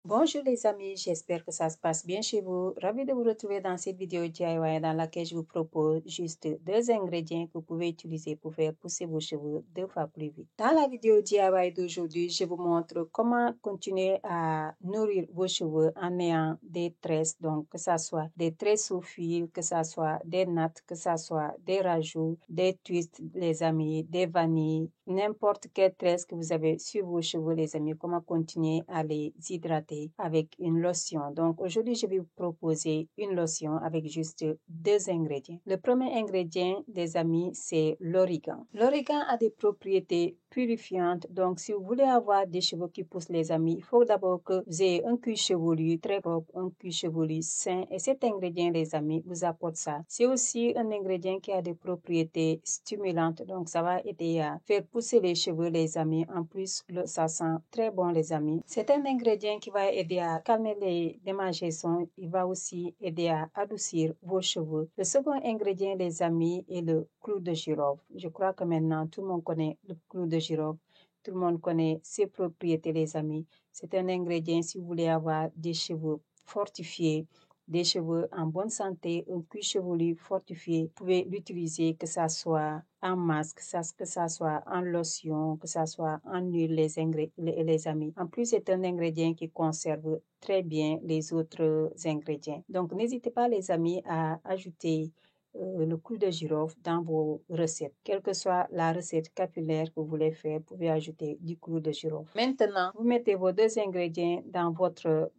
Bonjour les amis, j'espère que ça se passe bien chez vous. Ravi de vous retrouver dans cette vidéo DIY dans laquelle je vous propose juste 2 ingrédients que vous pouvez utiliser pour faire pousser vos cheveux 2 fois plus vite. Dans la vidéo DIY d'aujourd'hui, je vous montre comment continuer à nourrir vos cheveux en ayant des tresses, donc que ça soit des tresses au fil, que ça soit des nattes, que ça soit des rajouts, des twists les amis, des vanilles, n'importe quelle tresse que vous avez sur vos cheveux les amis, comment continuer à les hydrater avec une lotion. Donc aujourd'hui, je vais vous proposer une lotion avec juste 2 ingrédients. Le premier ingrédient, des amis, c'est l'origan. L'origan a des propriétés purifiantes. Donc si vous voulez avoir des cheveux qui poussent les amis, il faut d'abord que vous ayez un cuir chevelu très propre, un cuir chevelu sain. Et cet ingrédient, les amis, vous apporte ça. C'est aussi un ingrédient qui a des propriétés stimulantes. Donc ça va aider à faire pousser les cheveux, les amis. En plus, ça sent très bon, les amis. C'est un ingrédient qui va aider à calmer les démangeaisons. Il va aussi aider à adoucir vos cheveux. Le second ingrédient, les amis, est le clou de girofle. Je crois que maintenant, tout le monde connaît le clou de girofle. Tout le monde connaît ses propriétés, les amis. C'est un ingrédient si vous voulez avoir des cheveux fortifiés, des cheveux en bonne santé, un cuir chevelu fortifié. Vous pouvez l'utiliser, que ça soit en masque, que ça soit en lotion, que ça soit en huile, les amis. En plus, c'est un ingrédient qui conserve très bien les autres ingrédients. Donc, n'hésitez pas, les amis, à ajouter le clou de girofle dans vos recettes. Quelle que soit la recette capillaire que vous voulez faire, vous pouvez ajouter du clou de girofle. Maintenant, vous mettez vos 2 ingrédients dans votre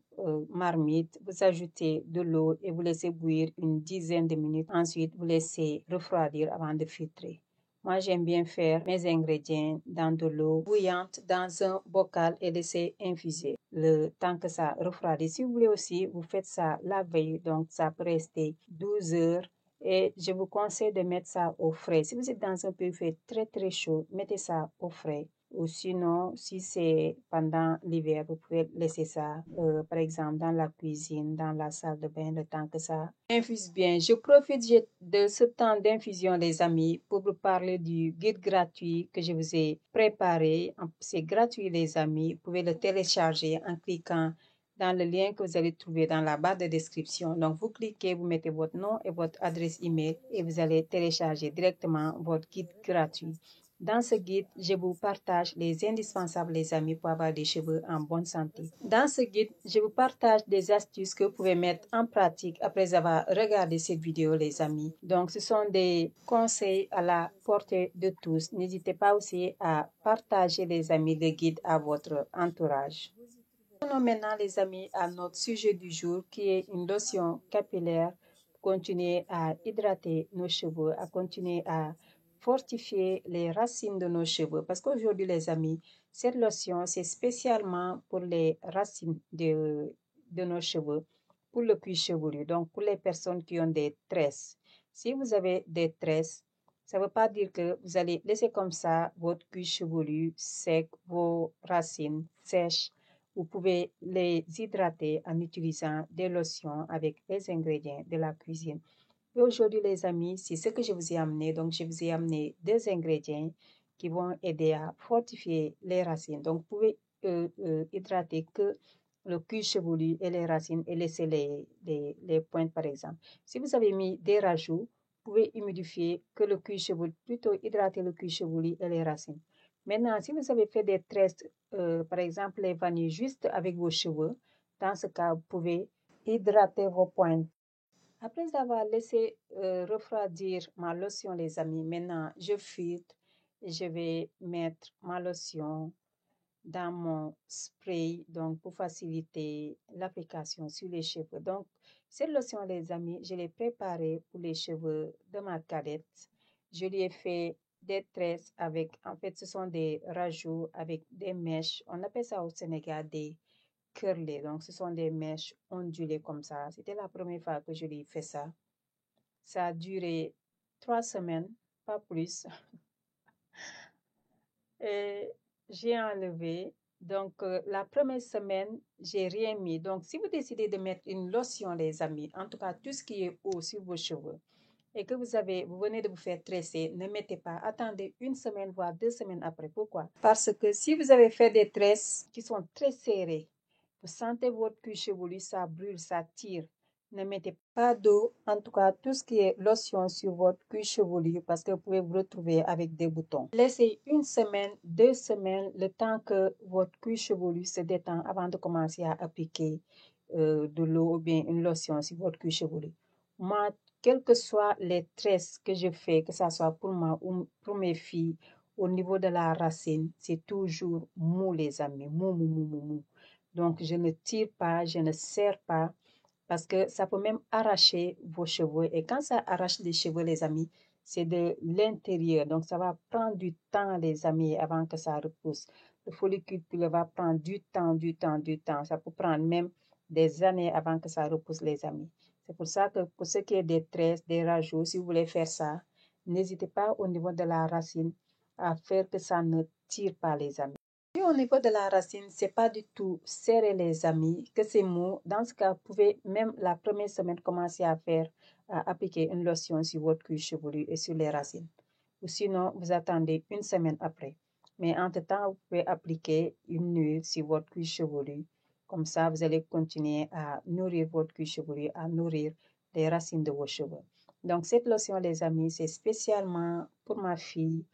marmite, vous ajoutez de l'eau et vous laissez bouillir une dizaine de minutes. Ensuite, vous laissez refroidir avant de filtrer. Moi, j'aime bien faire mes ingrédients dans de l'eau bouillante dans un bocal et laisser infuser le temps que ça refroidit. Si vous voulez aussi, vous faites ça la veille, donc ça peut rester 12 heures. Et je vous conseille de mettre ça au frais. Si vous êtes dans un pays où il fait très très chaud, mettez ça au frais. Ou sinon, si c'est pendant l'hiver, vous pouvez laisser ça, par exemple, dans la cuisine, dans la salle de bain, le temps que ça infuse bien. Je profite de ce temps d'infusion, les amis, pour vous parler du guide gratuit que je vous ai préparé. C'est gratuit, les amis. Vous pouvez le télécharger en cliquant dans le lien que vous allez trouver dans la barre de description. Donc, vous cliquez, vous mettez votre nom et votre adresse email et vous allez télécharger directement votre guide gratuit. Dans ce guide, je vous partage les indispensables, les amis, pour avoir des cheveux en bonne santé. Dans ce guide, je vous partage des astuces que vous pouvez mettre en pratique après avoir regardé cette vidéo, les amis. Donc, ce sont des conseils à la portée de tous. N'hésitez pas aussi à partager, les amis, le guide à votre entourage. Venons maintenant, les amis, à notre sujet du jour qui est une lotion capillaire pour continuer à hydrater nos cheveux, à continuer à fortifier les racines de nos cheveux. Parce qu'aujourd'hui, les amis, cette lotion, c'est spécialement pour les racines de nos cheveux, pour le cuir chevelu, donc pour les personnes qui ont des tresses. Si vous avez des tresses, ça ne veut pas dire que vous allez laisser comme ça votre cuir chevelu sec, vos racines sèches. Vous pouvez les hydrater en utilisant des lotions avec les ingrédients de la cuisine. Et aujourd'hui, les amis, c'est ce que je vous ai amené. Donc, je vous ai amené 2 ingrédients qui vont aider à fortifier les racines. Donc, vous pouvez hydrater que le cuir chevelu et les racines et laisser les pointes, par exemple. Si vous avez mis des rajouts, vous pouvez humidifier que le cuir chevelu, plutôt hydrater le cuir chevelu et les racines. Maintenant, si vous avez fait des tresses, par exemple les vanilles juste avec vos cheveux, dans ce cas, vous pouvez hydrater vos pointes. Après avoir laissé refroidir ma lotion, les amis, maintenant je filtre et je vais mettre ma lotion dans mon spray, donc pour faciliter l'application sur les cheveux. Donc, cette lotion, les amis, je l'ai préparée pour les cheveux de ma cadette. Je lui ai fait des tresses avec, en fait, ce sont des rajouts avec des mèches. On appelle ça au Sénégal des curlés. Donc, ce sont des mèches ondulées comme ça. C'était la première fois que je lui ai fait ça. Ça a duré 3 semaines, pas plus. Et j'ai enlevé. Donc, la première semaine, j'ai rien mis. Donc, si vous décidez de mettre une lotion, les amis, en tout cas, tout ce qui est eau sur vos cheveux, et que vous venez de vous faire tresser, ne mettez pas. Attendez 1 semaine, voire 2 semaines après. Pourquoi? Parce que si vous avez fait des tresses qui sont très serrées, Vous sentez votre cuir chevelu, ça brûle, ça tire. Ne mettez pas d'eau, en tout cas tout ce qui est lotion sur votre cuir chevelu parce que vous pouvez vous retrouver avec des boutons. Laissez 1 semaine, 2 semaines, le temps que votre cuir chevelu se détend avant de commencer à appliquer de l'eau ou bien une lotion sur votre cuir chevelu. Moi, quelles que soient les tresses que je fais, que ce soit pour moi ou pour mes filles, au niveau de la racine, c'est toujours mou les amis, mou. Donc, je ne tire pas, je ne serre pas parce que ça peut même arracher vos cheveux. Et quand ça arrache les cheveux, les amis, c'est de l'intérieur. Donc, ça va prendre du temps, les amis, avant que ça repousse. Le follicule va prendre du temps. Ça peut prendre même des années avant que ça repousse, les amis. C'est pour ça que pour ce qui est des tresses, des rajouts, si vous voulez faire ça, n'hésitez pas au niveau de la racine à faire que ça ne tire pas, les amis. Et au niveau de la racine, c'est pas du tout serré, les amis, que c'est mou. Dans ce cas, vous pouvez même la première semaine commencer à appliquer une lotion sur votre cuir chevelu et sur les racines. Ou sinon, vous attendez 1 semaine après. Mais entre-temps, vous pouvez appliquer une huile sur votre cuir chevelu. Comme ça, vous allez continuer à nourrir votre cuir chevelu, à nourrir les racines de vos cheveux. Donc, cette lotion, les amis, c'est spécialement pour ma fille,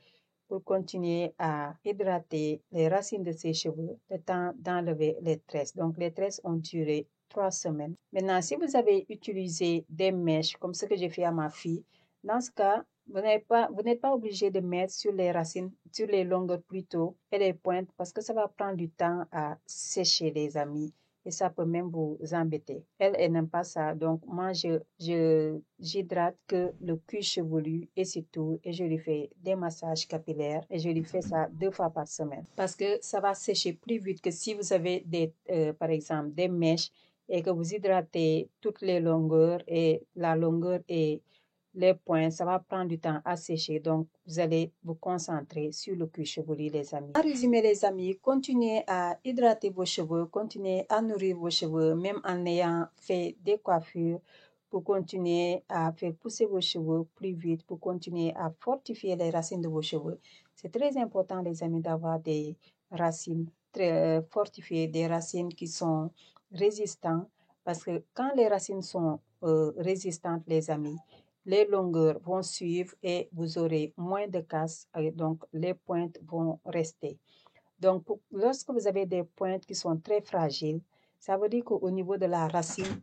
pour continuer à hydrater les racines de ses cheveux, le temps d'enlever les tresses. Donc, les tresses ont duré 3 semaines. Maintenant, si vous avez utilisé des mèches, comme ce que j'ai fait à ma fille, dans ce cas, vous n'êtes pas obligé de mettre sur les racines, sur les longueurs plutôt, et les pointes, parce que ça va prendre du temps à sécher, les amis. Et ça peut même vous embêter. Elle n'aime pas ça. Donc, moi, j'hydrate que le cuir chevelu et c'est tout. Et je lui fais des massages capillaires et je lui fais ça 2 fois par semaine. Parce que ça va sécher plus vite que si vous avez par exemple, des mèches et que vous hydratez toutes les longueurs et la longueur et les points, ça va prendre du temps à sécher. Donc, vous allez vous concentrer sur le cuir chevelu, les amis. En résumé, les amis, continuez à hydrater vos cheveux, continuez à nourrir vos cheveux, même en ayant fait des coiffures, pour continuer à faire pousser vos cheveux plus vite, pour continuer à fortifier les racines de vos cheveux. C'est très important, les amis, d'avoir des racines très fortifiées, des racines qui sont résistantes, parce que quand les racines sont résistantes, les amis, les longueurs vont suivre et vous aurez moins de casse, et donc les pointes vont rester. Donc, lorsque vous avez des pointes qui sont très fragiles, ça veut dire qu'au niveau de la racine,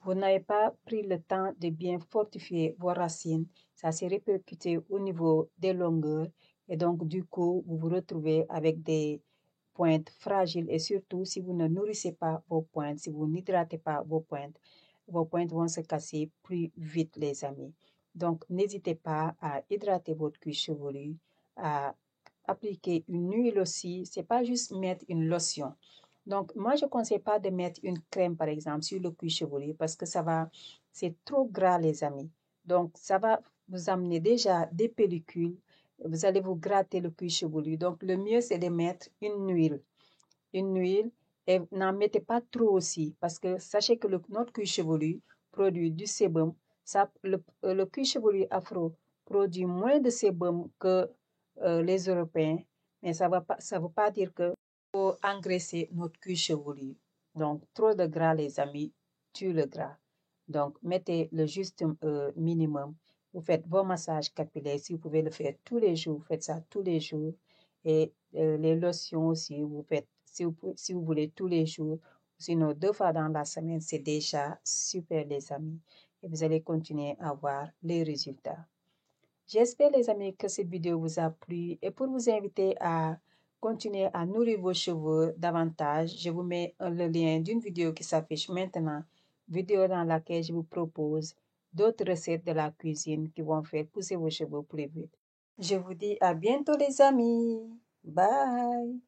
vous n'avez pas pris le temps de bien fortifier vos racines. Ça s'est répercuté au niveau des longueurs et donc du coup, vous vous retrouvez avec des pointes fragiles et surtout si vous ne nourrissez pas vos pointes, si vous n'hydratez pas vos pointes vont se casser plus vite, les amis. Donc, n'hésitez pas à hydrater votre cuir chevelu, à appliquer une huile aussi. C'est pas juste mettre une lotion. Donc, moi, je ne conseille pas de mettre une crème, par exemple, sur le cuir chevelu parce que c'est trop gras, les amis. Donc, ça va vous amener déjà des pellicules. Vous allez vous gratter le cuir chevelu. Donc, le mieux, c'est de mettre une huile. Une huile et n'en mettez pas trop aussi parce que sachez que notre cuir chevelu produit du sébum. Le cuir chevelu afro produit moins de sébum que les Européens, mais ça veut pas dire que faut engraisser notre cuir chevelu. Donc, trop de gras, les amis, tue le gras. Donc, mettez le juste minimum. Vous faites vos massages capillaires. Si vous pouvez le faire tous les jours, faites ça tous les jours. Et les lotions aussi, vous faites, si vous voulez, tous les jours. Sinon, 2 fois dans la semaine, c'est déjà super, les amis. Et vous allez continuer à voir les résultats. J'espère, les amis, que cette vidéo vous a plu. Et pour vous inviter à continuer à nourrir vos cheveux davantage, je vous mets le lien d'une vidéo qui s'affiche maintenant. Vidéo dans laquelle je vous propose d'autres recettes de la cuisine qui vont faire pousser vos cheveux plus vite. Je vous dis à bientôt, les amis. Bye!